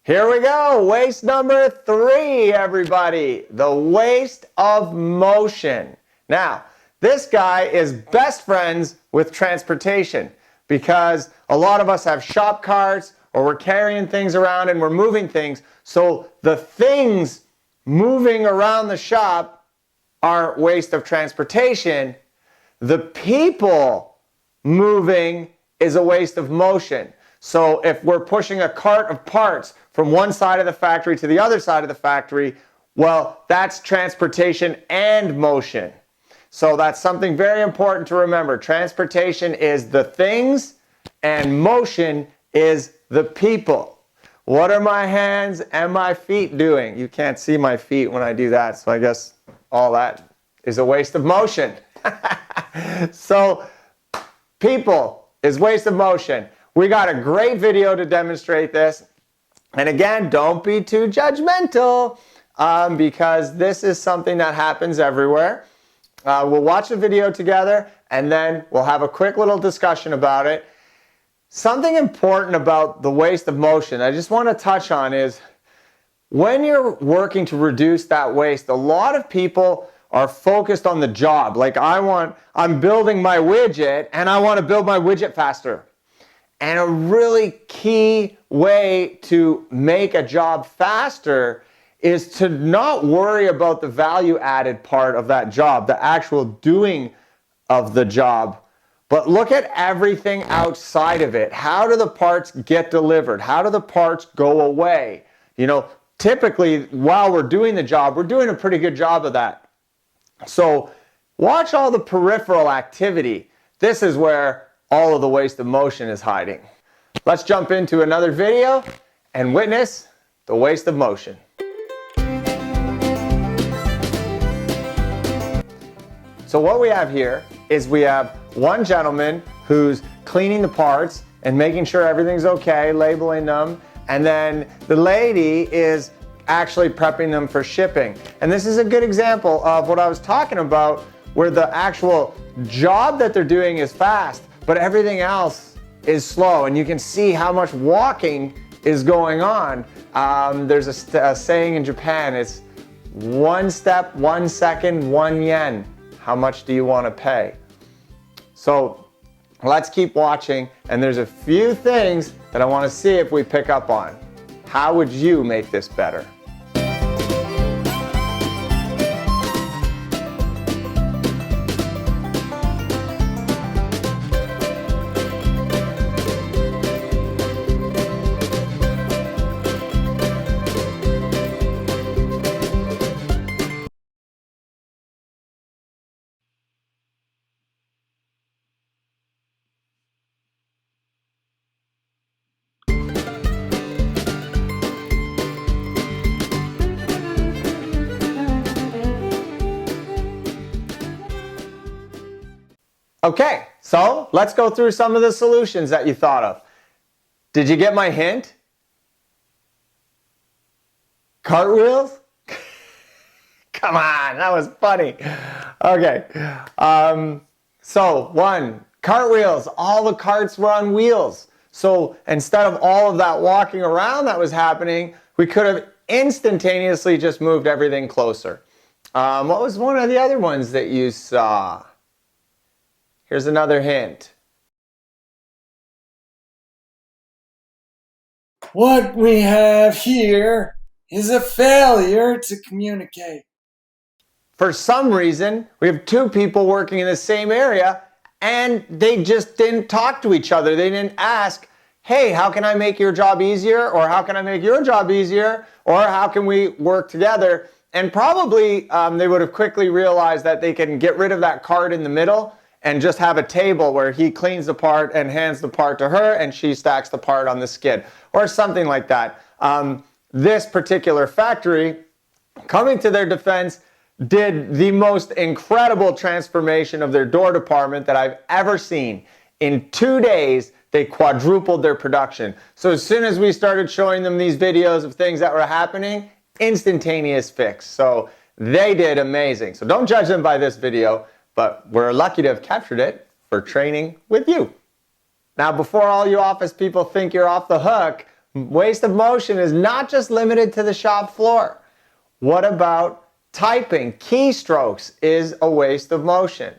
Here we go. Waste number 3, everybody. The waste of motion. Now, this guy is best friends with transportation because a lot of us have shop carts or we're carrying things around and we're moving things. So the things moving around the shop are waste of transportation. The people moving is a waste of motion. So if we're pushing a cart of parts from one side of the factory to the other side of the factory, well, that's transportation and motion. So that's something very important to remember. Transportation is the things and motion is the people. What are my hands and my feet doing? You can't see my feet when I do that, so I guess all that is a waste of motion. So people is waste of motion. We got a great video to demonstrate this. And again, don't be too judgmental because this is something that happens everywhere. We'll watch the video together and then we'll have a quick little discussion about it. Something important about the waste of motion I just want to touch on is when you're working to reduce that waste, a lot of people are focused on the job. Like I'm building my widget and I want to build my widget faster. And a really key way to make a job faster is to not worry about the value added part of that job, the actual doing of the job, but look at everything outside of it. How do the parts get delivered? How do the parts go away? You know, typically while we're doing the job, we're doing a pretty good job of that. So watch all the peripheral activity. This is where all of the waste of motion is hiding. Let's jump into another video and witness the waste of motion. So what we have here is we have one gentleman who's cleaning the parts and making sure everything's okay, labeling them, and then the lady is actually prepping them for shipping. And this is a good example of what I was talking about, where the actual job that they're doing is fast, but everything else is slow, and you can see how much walking is going on. There's a saying in Japan, it's 1 step, 1 second, 1 yen. How much do you want to pay? So let's keep watching, and there's a few things that I want to see if we pick up on. How would you make this better? Okay, so let's go through some of the solutions that you thought of. Did you get my hint? Cartwheels? Come on, that was funny. Okay, so 1, cartwheels. All the carts were on wheels. So instead of all of that walking around that was happening, we could have instantaneously just moved everything closer. What was one of the other ones that you saw? Here's another hint. What we have here is a failure to communicate. For some reason, we have 2 people working in the same area and they just didn't talk to each other. They didn't ask, hey, how can I make your job easier? Or how can I make your job easier? Or how can we work together? And probably they would have quickly realized that they can get rid of that cart in the middle and just have a table where he cleans the part and hands the part to her and she stacks the part on the skid or something like that. This particular factory, coming to their defense, did the most incredible transformation of their door department that I've ever seen. In 2 days, they quadrupled their production. So as soon as we started showing them these videos of things that were happening, instantaneous fix. So they did amazing. So don't judge them by this video, but we're lucky to have captured it for training with you. Now, before all you office people think you're off the hook, Waste of motion is not just limited to the shop floor. What about typing? Keystrokes is a waste of motion.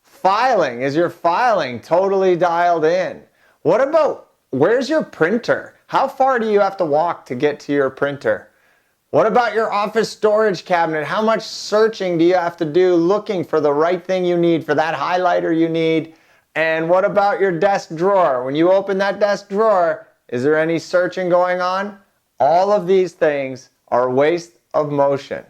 Filing, is your filing totally dialed in? What about, where's your printer? How far do you have to walk to get to your printer? What about your office storage cabinet? How much searching do you have to do looking for the right thing you need, for that highlighter you need? And what about your desk drawer? When you open that desk drawer, is there any searching going on? All of these things are waste of motion.